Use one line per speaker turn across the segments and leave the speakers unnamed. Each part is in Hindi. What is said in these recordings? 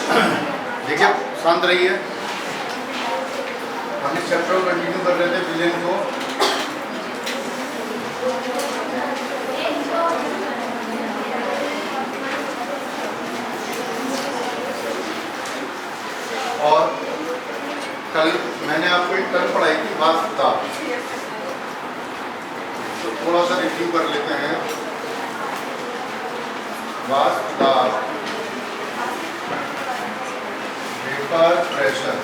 देखिए शांत रहिए। हम इस चैप्टर को कंटिन्यू कर रहे थे विलेन को। और कल मैंने आपको एक टर्म पढ़ाई थी वास्तव, तो थोड़ा सा रिव्यू कर लेते हैं। वास्तव वेपर प्रेशर,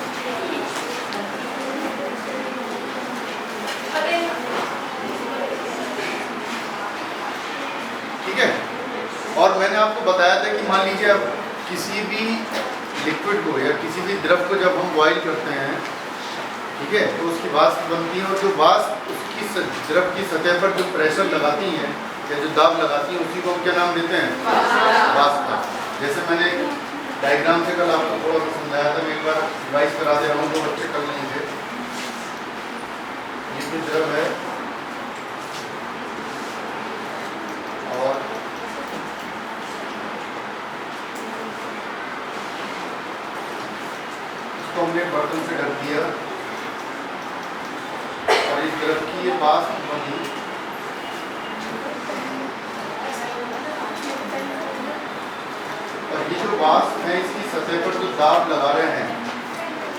ठीक है। और मैंने आपको बताया था कि मान लीजिए अब किसी भी लिक्विड को या किसी भी द्रव को जब हम बॉईल करते हैं, ठीक है, तो उसकी वाष्प बनती है और जो वाष्प उसकी द्रव की सतह पर जो प्रेशर लगाती हैं या जो दाब लगाती हैं उसी को हम क्या नाम देते हैं? वाष्प। जैसे मैंने डायग्राम से कल आपको थोड़ा सा समझाया था, मैं एक बार रिवाइज करा दे रहा हूँ तो बच्चे कर लेंगे। ये भी द्रव है और इसको हमने बर्तन से ढक दिया और इस द्रव की ये वाष्प बनी। और ये जो वाष्प है इसकी सतह पर जो दाब लगा रहे हैं,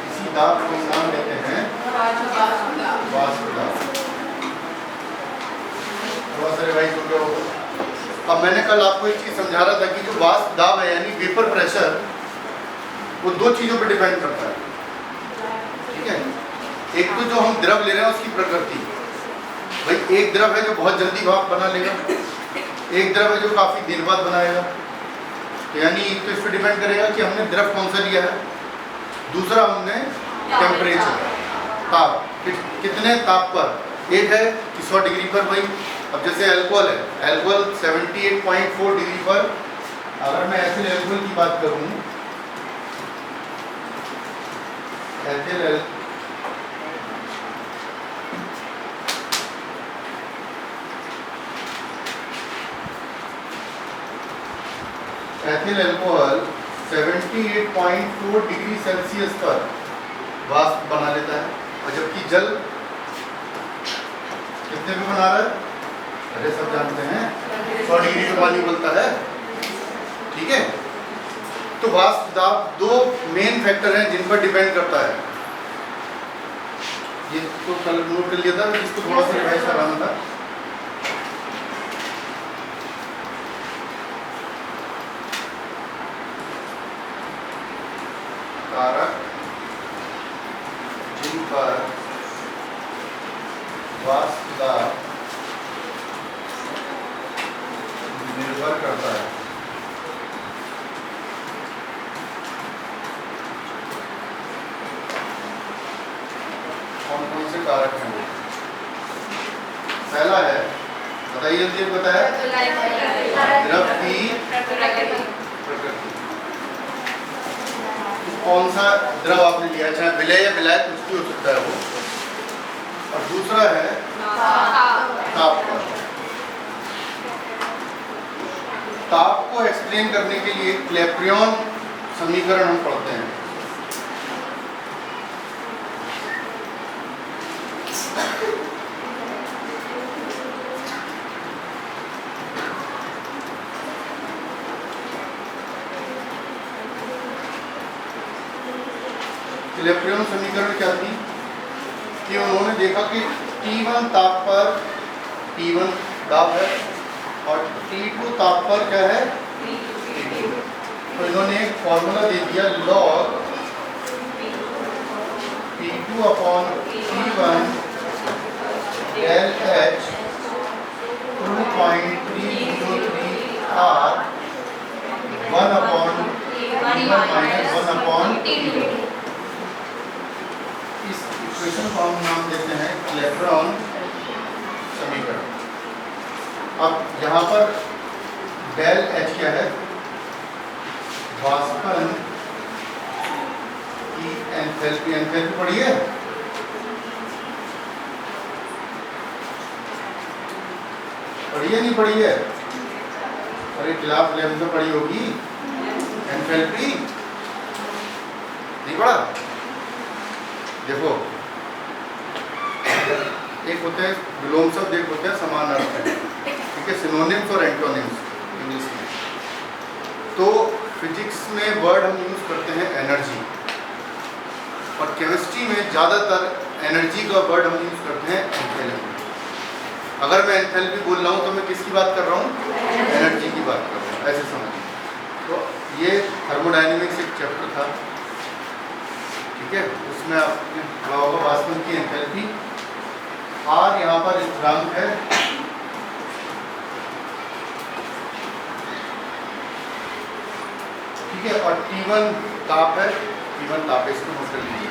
इसी दाब को हम नाम देते हैं वाष्प दाब। थोड़ा सा रिवाइज हो गया होगा। अब मैंने कल आपको एक चीज समझा रहा था कि जो वाष्प दाब है यानी वेपर प्रेशर, वो दो चीजों पर डिपेंड करता है, ठीक है। एक तो जो हम द्रव ले रहे हैं उसकी प्रकृति, भाई एक द्रव है जो बहुत जल्दी भाप बना लेगा, एक द्रव है जो काफी देर बाद बनाएगा। तो यानी एक तो इस पर डिपेंड करेगा कि हमने द्रव कौन सा लिया है, दूसरा हमने टेम्परेचर ताप कितने ताप पर। एक है कि 100 डिग्री पर, भाई अब जैसे अल्कोहल है, अल्कोहल 78.4 डिग्री पर। अगर मैं एथिल अल्कोहल की बात करूं, एथिल अल्कोहल 78.4 डिग्री सेल्सियस पर वाष्प बना लेता है, और जबकि जल कितने पे बना रहा है? अरे सब जानते हैं 100 डिग्री पे पानी उबलता है, ठीक है। तो वाष्प दाब दो मेन फैक्टर हैं जिन पर डिपेंड करता है। ये तो कल नोट कर लिया था, इसको थोड़ा सा रिवाइज कराना था। कारक जिन पर वाष्प दाब निर्भर करता है। कौन कौन से कारक हैं? पहला है, बताइए जल्दी, बताया, द्रव की प्रकृति। कौन सा द्रव आपने लिया, चाहे विलय या विलायक कुछ भी हो सकता है वो। और दूसरा है ताप पर। ताप को एक्सप्लेन करने के लिए क्लैपेरॉन समीकरण हम पढ़ते हैं। क्लैपेरॉन समीकरण क्या थी कि उन्होंने देखा कि T1 ताप पर T1 दाब है और T2 ताप पर क्या है, T2। तो इन्होंने एक फॉर्मूला दे दिया, log P2 upon T1 del H 2.303 R 1 upon T1 minus 1 upon T2। इस इक्वेशन को हम नाम देते हैं क्लैपेरॉन समीकरण। अब यहाँ पर डेल एच क्या है, वाष्पन की एंथैल्पी। एंथैल्पी पढ़ी है? पढ़ी है नहीं पढ़ी है? अरे क्लास 11 में पढ़ी होगी एंथैल्पी। नहीं पढ़ा? देखो, एक होते हैं विलोम शब्द, एक होते हैं समान अर्थ है, ठीक है, सिनोनिम्स और एंटोनिम्स इंग्लिश में। तो फिजिक्स में वर्ड हम यूज़ करते हैं एनर्जी, और केमिस्ट्री में ज़्यादातर एनर्जी का वर्ड हम यूज़ करते हैं एंथैल्पी। अगर मैं एंथैल्पी बोल रहा हूँ तो मैं किसकी बात कर रहा हूँ? एनर्जी की बात कर रहा हूँ, ऐसे समझिए। तो ये थर्मोडायनेमिक्स एक चैप्टर था, ठीक है, उसमें आपने पढ़ा होगा वास्तव की एंथैल्पी। और यहाँ पर स्थिरांक है, ठीक है, और T1 ताप है, T1 ताप है, इसको नोट कर लीजिए।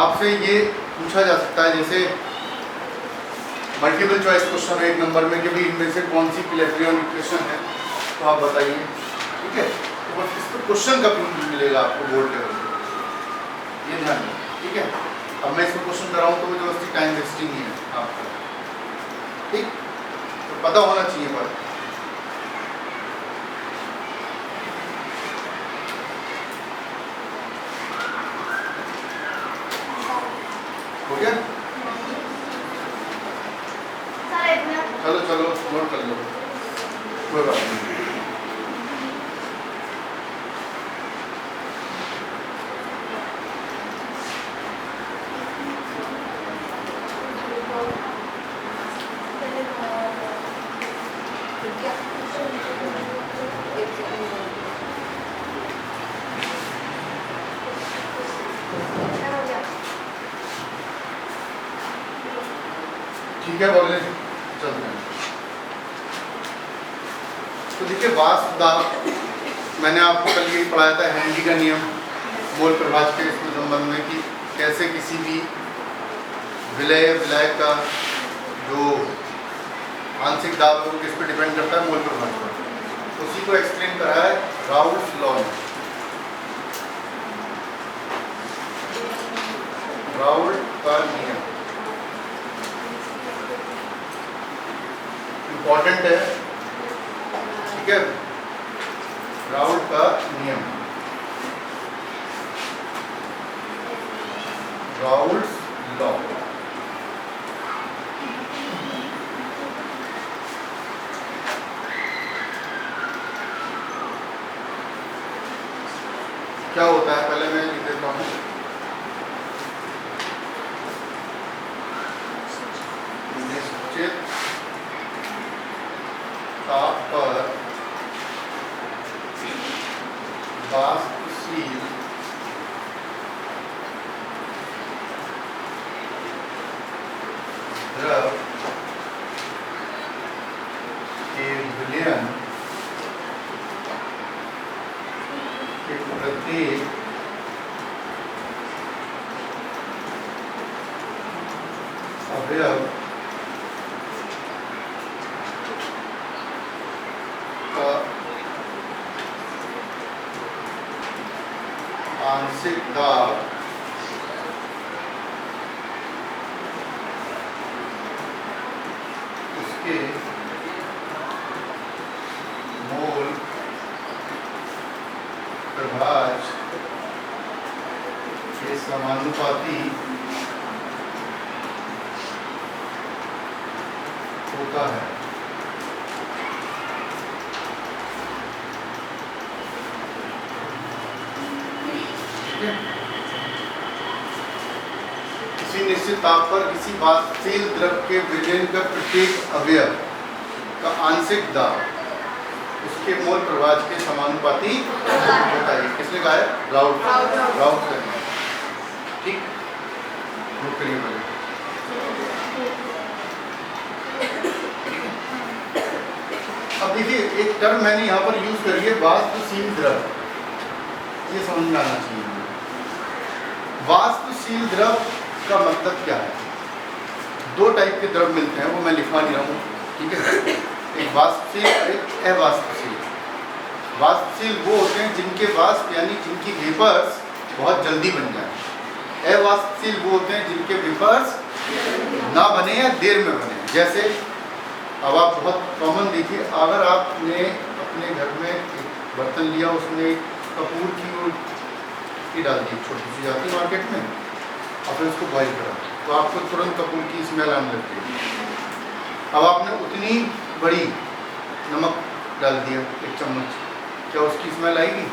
आपसे ये पूछा जा सकता है, जैसे मल्टीपल चॉइस क्वेश्चन है 1 नंबर में कि भाई इनमें से कौन सी क्लैपेरियन इक्वेशन है, तो आप बताइए, ठीक है। तो बस इस पर क्वेश्चन का प्रूफ मिलेगा आपको बोर्ड लेवल पे, ये ध्यान रखिए, ठीक है। अब मैं इसको क्वेश्चन कर रहा हूँ तो मुझे उसकी टाइम वेस्टिंग नहीं है आपका, ठीक, तो पता होना चाहिए। पर हो गया? चलो चलो नोट कर लो, कोई बात नहीं। ठीक है, बोले चलते हैं। तो देखिए, वाष्प दाब मैंने आपको कल यही पढ़ाया था, हेनरी का नियम, मोल प्रभाज के इसके संबंध में, कि कैसे किसी भी विलय का जो आंशिक दाब है वो किस पे डिपेंड करता है? मोल प्रभाज पर। उसी को एक्सप्लेन करा है राउल्ट्स लॉ में। राउल्ट का नियम इम्पॉर्टेंट है, ठीक है, राउल्ट का नियम, राउल्ट्स लॉ। क्या होता है, पहले मैं लिख देता हूँ। निश्चित ताप पर वाष्पशील द्रव के विलयन के प्रत्येक अवयव का आंशिक दाब उसके मोल प्रभाज के समानुपाती होता है। किसी निश्चित ताप पर किसी वाष्पशील द्रव के विलयन का प्रत्येक अवयव का आंशिक दाब उसके मोल प्रभाज के समानुपाती होता है। किसने कहा है? राउल्ट का नियम, ठीक, नोट करिए पहले। अब देखिए, एक टर्म मैंने यहाँ पर यूज करी है, वाष्पशील द्रव, ये समझ में आना चाहिए। वाष्पशील द्रव का मतलब क्या है? दो टाइप के द्रव मिलते हैं, वो मैं लिखवा नहीं रहा हूँ, ठीक है, एक वाष्पशील और एक अवाष्पशील। वाष्पशील वो होते हैं जिनके वाष्प यानी जिनकी वेपर्स बहुत जल्दी बन जाए। अवाष्पशील वो होते हैं जिनके वेपर्स ना बने या देर में बने। जैसे अब आप बहुत कॉमन देखिए, अगर आपने अपने घर में एक बर्तन लिया, उसमें कपूर की वो की डाल दी, छोटी सी जाती है मार्केट में, और फिर उसको बॉईल करा तो आपको तुरंत कपूर की स्मेल आने लगती है। अब आपने उतनी बड़ी नमक डाल दिया, 1 चम्मच, क्या उसकी स्मेल आएगी?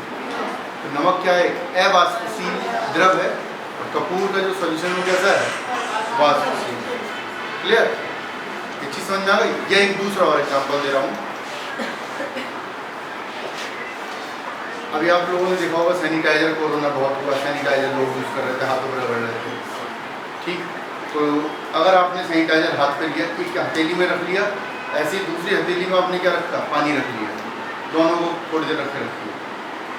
तो नमक क्या है? अवाष्पशील द्रव है, और कपूर का जो सॉल्यूशन वो कैसा है? वाष्पशील। क्लियर? ये चीज़ समझ में आ गई? ये एक दूसरा और एग्जाम्पल दे रहा हूँ। अभी आप लोगों ने देखा होगा सैनिटाइजर, कोरोना बहुत हुआ, सैनिटाइजर लोग यूज़ कर रहे थे, हाथों पर रगड़ रहे थे, ठीक। तो अगर आपने सैनिटाइजर हाथ पे लिया, एक हथेली में रख लिया, ऐसी दूसरी हथेली में आपने क्या रखा? पानी रख लिया, दोनों को थोड़ी देर रखे रखिए।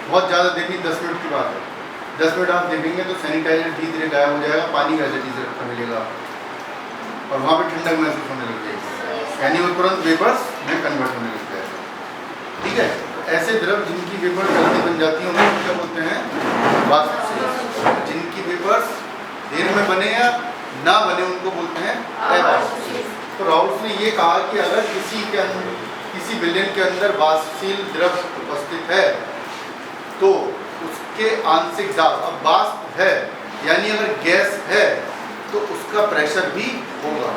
बहुत ज़्यादा देखिए, 10 मिनट की बात है, 10 मिनट आप देखेंगे तो सैनिटाइजर धीरे धीरे गायब हो जाएगा, पानी वैसे से रखा मिलेगा, और वहाँ पे ठंडक महसूस होने लग जाएगी, यानी वो तुरंत वेपर्स में कन्वर्ट होने लग जाएगा। ठीक है? ऐसे द्रव जिनकी वेपर जल्दी बन जाती है उनको क्या बोलते हैं? वाष्पशील। जिनकी वेपर्स देर में बने या ना बने उनको बोलते हैं अवाष्पशील। तो राउल्स ने ये कहा कि अगर किसी विलयन के अंदर वाष्पशील द्रव उपस्थित है तो उसके आंशिक दाब, अब वाष्प है यानी अगर गैस है तो उसका प्रेशर भी होगा।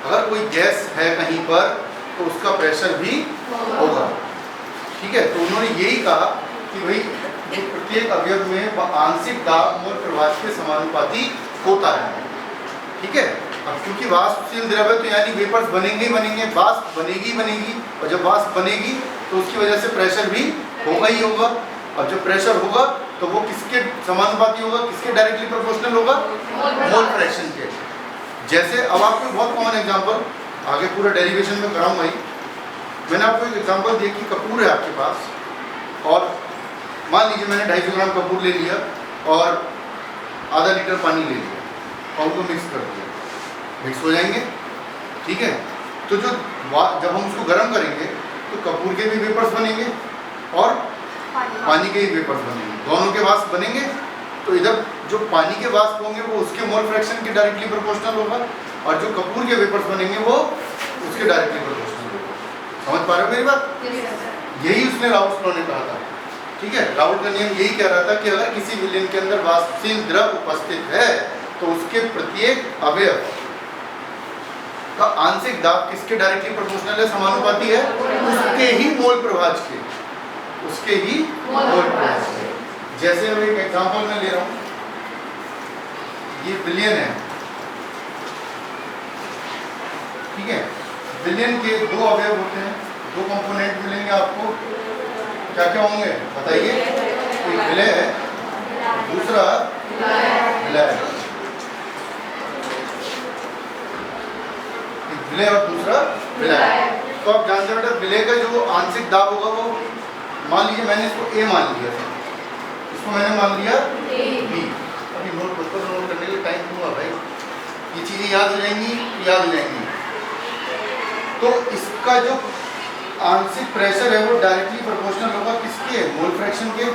अगर कोई गैस है कहीं पर तो उसका प्रेशर भी होगा। ठीक है? तो उन्होंने यही कहा कि भाई जो प्रत्येक अवयव में आंशिक दाब मोल प्रवाह के समानुपाती होता है। ठीक है? अब क्योंकि वाष्पशील द्रव है तो यानी वेपर्स बनेंगे ही बनेंगे, वाष्प बनेगी बनेगी, और जब वाष्प बनेगी तो उसकी वजह से प्रेशर भी होगा ही होगा, और जब प्रेशर होगा तो वो किसके समानुपाती होगा? किसके डायरेक्टली प्रोपोर्शनल होगा? मोल फ्रैक्शन के। जैसे अब आपको बहुत कॉमन एग्जांपल, आगे पूरा डेरिवेशन में कराऊंगा ही, मैंने आपको एक एग्जांपल दिया कि कपूर है आपके पास, और मान लीजिए मैंने 250 ग्राम कपूर ले लिया और आधा लीटर पानी ले लिया और उनको मिक्स कर दिया, मिक्स हो जाएंगे। ठीक है? तो जब हम उसको गर्म करेंगे तो कपूर के भी वेपर्स बनेंगे और पानी के भी वेपर्स बनेंगे, दोनों के वाष्प बनेंगे। तो इधर जो पानी के वाष्प होंगे वो उसके मोल फ्रैक्शन के डायरेक्टली प्रोपोर्शनल होगा, और जो कपूर के वेपर्स बनेंगे वो उसके डायरेक्टली प्रोपोर्शनल होगा। समझ पा रहे हो मेरी बात? यही उसने राउल्स लॉ ने कहा था। ठीक है? राउल्स का नियम यही कह रहा था कि अगर किसी विलयन के अंदर वाष्पशील द्रव उपस्थित है तो उसके प्रत्येक अवयव का आंशिक दाब किसके डायरेक्टली प्रोपोर्शनल है? समानुपाती है उसके ही मोल प्रवाह के, उसके ही मोल प्रवाह के। जैसे मैं एक एग्जांपल में ले रहा हूं, ये विलयन है। ठीक है? विलयन के 2 अवयव होते हैं, 2 कंपोनेंट मिलेंगे आपको, क्या क्या होंगे बताइए? एक विलय है, दूसरा विलय, विलय और दूसरा विलय। तो आप जानते हैं बेटा विलय का जो आंशिक दाब होगा वो, मान लीजिए मैंने इसको A मान लिया था, इसको मैंने मान लिया B। अभी नोट करने के लिए टाइम दूंगा भाई, ये चीज़ें याद हो जाएंगी, याद हो जाएंगी। तो इसका जो आंशिक प्रेशर है वो डायरेक्टली प्रोपोर्शनल होगा किसके? मोल फ्रैक्शन के,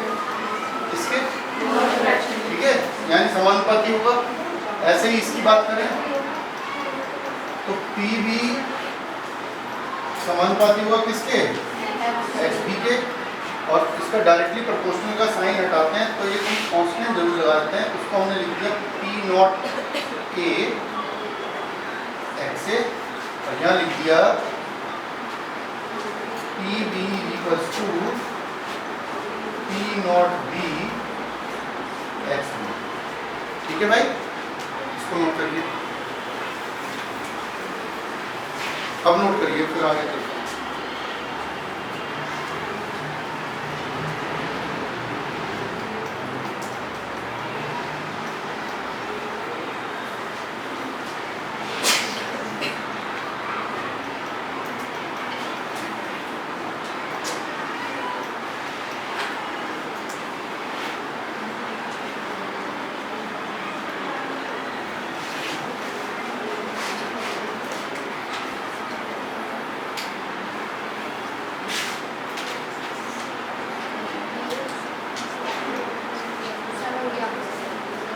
इसके। ठीक है? यानी समानुपाती होगा। ऐसे ही इसकी बात करें तो पी भी समानुपाती होगा किसके? XB के, और इसका डायरेक्टली प्रोपोर्शनल का साइन हटाते हैं तो ये कांस्टेंट जरूर लगा देते हैं, उसको हमने लिख दिया P0 A XA, और यहाँ लिख दिया PB equals to P0 B XB। ठीक है भाई? इसको नोट करिए, अब नोट करिए फिर आगे चलते हैं।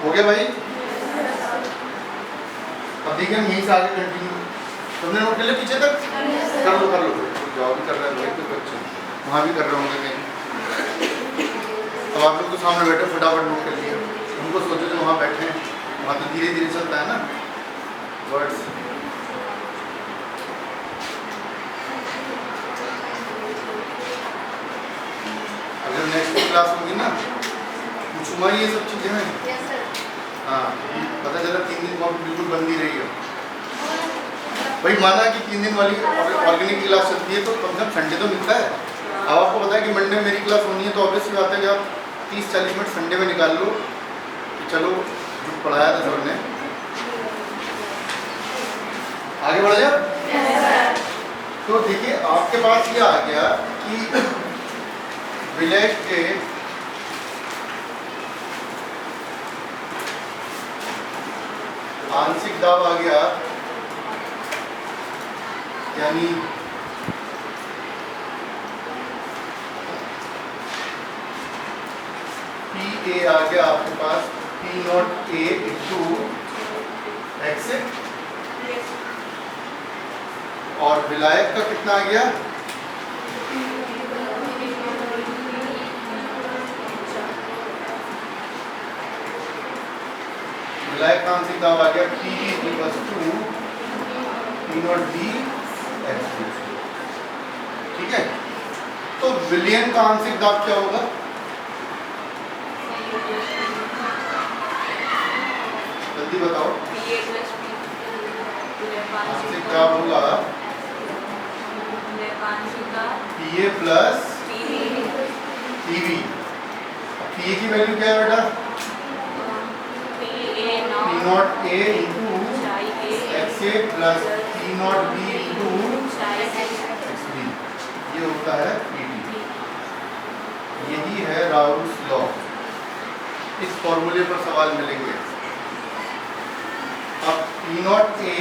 हो गया भाई? अब देखिए हम यहीं से आगे कंटिन्यू, तुमने नोट कर लिया पीछे तक? कर लो, जॉब भी कर रहे हैं तो बच्चे वहाँ भी कर रहे होंगे कहीं। अब आप लोग तो सामने बैठे फटाफट नोट कर लिए, उनको सोचो जो वहाँ बैठे हैं, वहाँ तो धीरे धीरे चलता है ना वर्ड्स। अगर नेक्स्ट क्लास होगी ना पूछूंगा ये सब चीज़ें हैं। हाँ, पता चला 3 दिन कॉपी बिल्कुल बंद ही रही है। भाई माना कि 3 दिन वाली ऑर्गेनिक क्लास चलती है तो कम से कम संडे तो मिलता है। अब आपको पता है कि मंडे मेरी क्लास होनी है, तो ऑब्वियसली बात है कि आप 30-40 मिनट संडे में निकाल लो कि चलो जो पढ़ाया था सर ने आगे बढ़ जाए। तो देखिए आपके पास ये आ गया कि विलय के आंशिक दाब आ गया, यानी पी ए आ गया आपके पास P naught A into X, और विलायक का कितना आ गया, विलायक का आंशिक दाब आ गया P equals to P naught D X. ठीक है, तो विलयन का आंशिक दाब क्या होगा, जल्दी बताओ। आंशिक दाब होगा P A plus T V. P A की वैल्यू क्या है बेटा, P naught A into X A plus P naught B into X B, ये होता है पी डी। यही है राउल्स लॉ। इस फॉर्मूले पर सवाल मिलेंगे। अब P naught A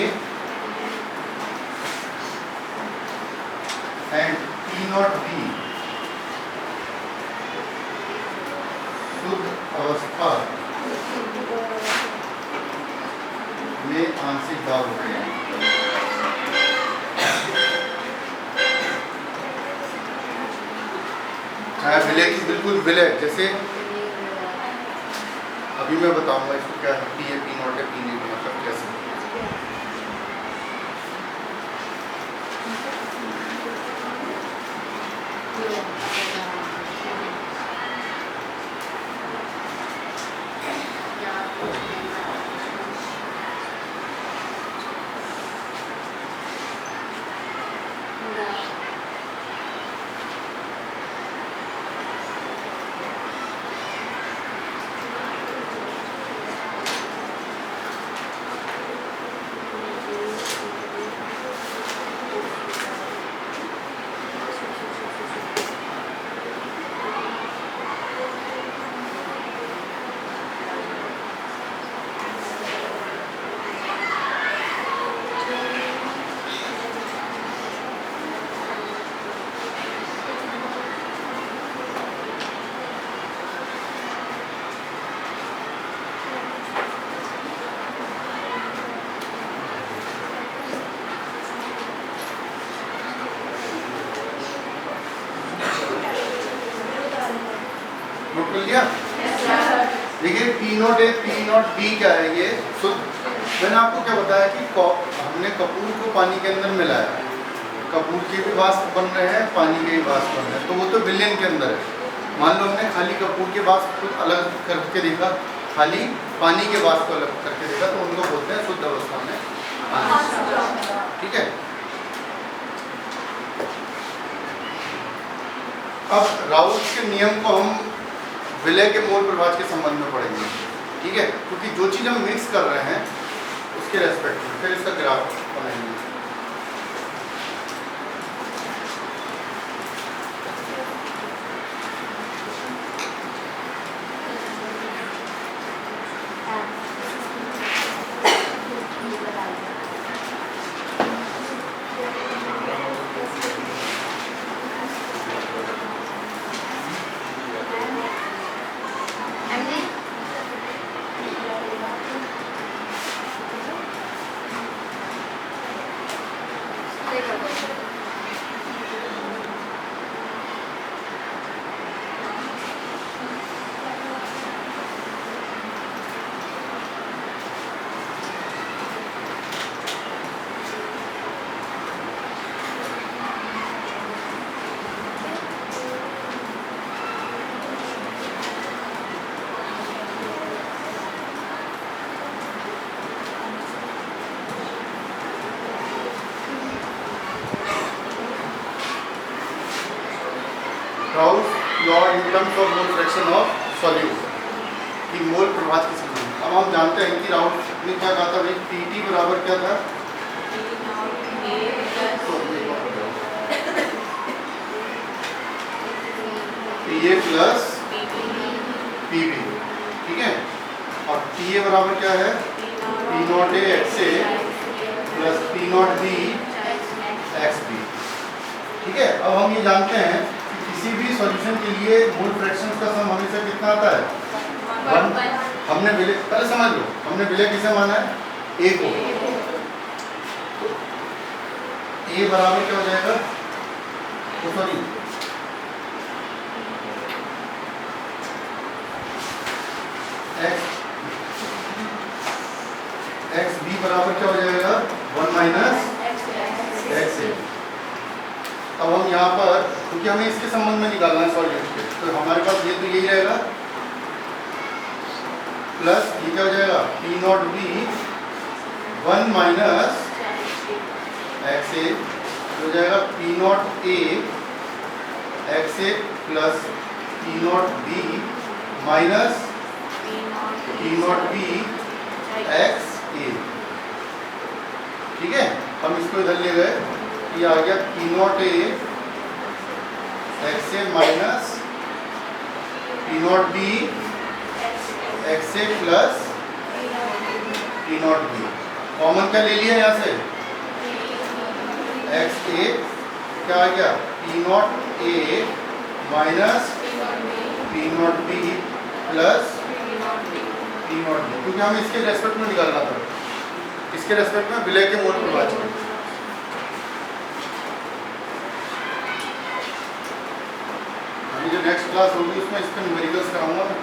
and P naught B शुद्ध अवस्था में आंशिक दाब होते हैं। विलय की बिल्कुल विलय, जैसे अभी मैं बताऊंगा इसको क्या है, पी ए पी नॉट है, पी नहीं मतलब कैसे। नोट कर लिया। देखिए P naught A P naught B क्या है, ये शुद्ध। मैंने आपको क्या बताया कि हमने कपूर को पानी के अंदर मिलाया, कपूर के भी वाष्प बन रहे हैं, पानी के भी वाष्प बन रहे हैं, तो वो तो विलयन के अंदर है। मान लो हमने खाली कपूर के वाष्प को अलग करके देखा, खाली पानी के वाष्प को अलग करके देखा, तो उनको बोलते हैं शुद्ध अवस्था में। ठीक है, अब राउल्स के नियम को हम विलय के मोल प्रभाज के संबंध में पढ़ेंगे। ठीक है, क्योंकि जो चीज़ हम मिक्स कर रहे हैं उसके रेस्पेक्ट में फिर इसका ग्राफ बनाएंगे। Law in terms of mole fraction of solute कि मोल प्रभाव के संबंध। अब हम जानते हैं कि राउट ने क्या कहा था भाई, पीटी बराबर क्या था, पीए प्लस पीबी, ठीक है। और टीए बराबर क्या है, P naught A X A plus P naught B X B, ठीक है। अब हम ये जानते हैं कि किसी भी सॉल्यूशन के लिए मोल फ्रैक्शंस का सम हमेशा कितना आता है, 1। हमने विलय, पहले समझ लो, हमने विलय किसे माना है, ए को। तो ए बराबर क्या हो जाएगा, तो सॉरी एक्स बी बराबर क्या हो जाएगा, 1 माइनस एक्स ए। अब हम यहाँ पर, क्योंकि हमें इसके संबंध में निकालना है सॉल्यूट के, तो हमारे पास ये तो यही रहेगा, प्लस ये क्या हो जाएगा, P naught B 1 minus X A हो जाएगा, P naught A X A plus P naught B minus P naught B X A, ठीक है। हम इसको इधर ले गए, ये आ गया P naught A X A minus P naught B X A plus P naught B. Common क्या ले लिया यहाँ से, एक्स ए, क्या आ गया, पी नॉट ए minus P naught B plus P naught B, क्योंकि हमें इसके रेस्पेक्ट में निकालना था, इसके रेस्पेक्ट में विलय के मोल प्रभाव। अभी जो नेक्स्ट क्लास होगी उसमें इसके न्यूमेरिकल्स कराऊंगा मैं,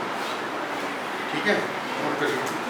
ठीक है, नोट कर लीजिए।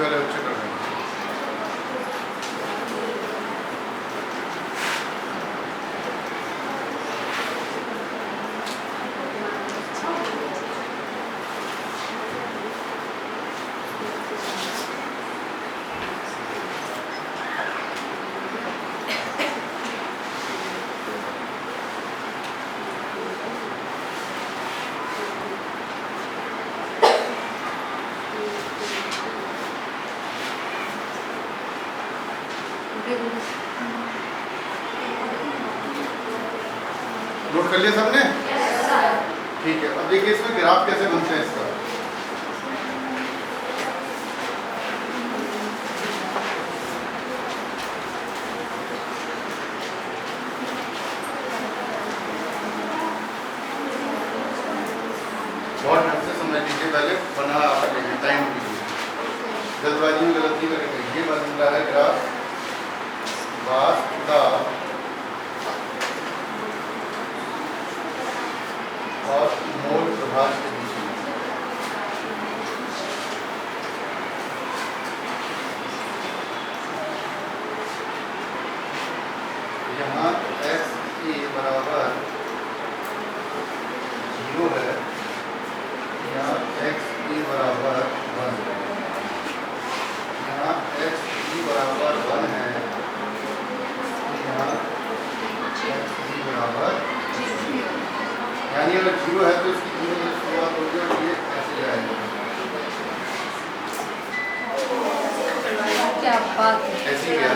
वाले बच्चे कर रहे हैं। नोट कर लिया सबने? ठीक है, अब देखिए इसमें ग्राफ कैसे बनते हैं इसका। बहुत ढंग से समझ लीजिए, पहले बना लीजिए, टाइम लीजिए, जल्दबाजी में गलती करेंगे। ये बन रहा है ग्राफ वास्तव और मोल प्रभाव के बीच में। यहाँ एक्स ए बराबर यानी अगर जीरो है तो इसकी जीरो से शुरुआत होगी और ये ऐसे जाएगा।
क्या बात है।
ऐसे ही गया।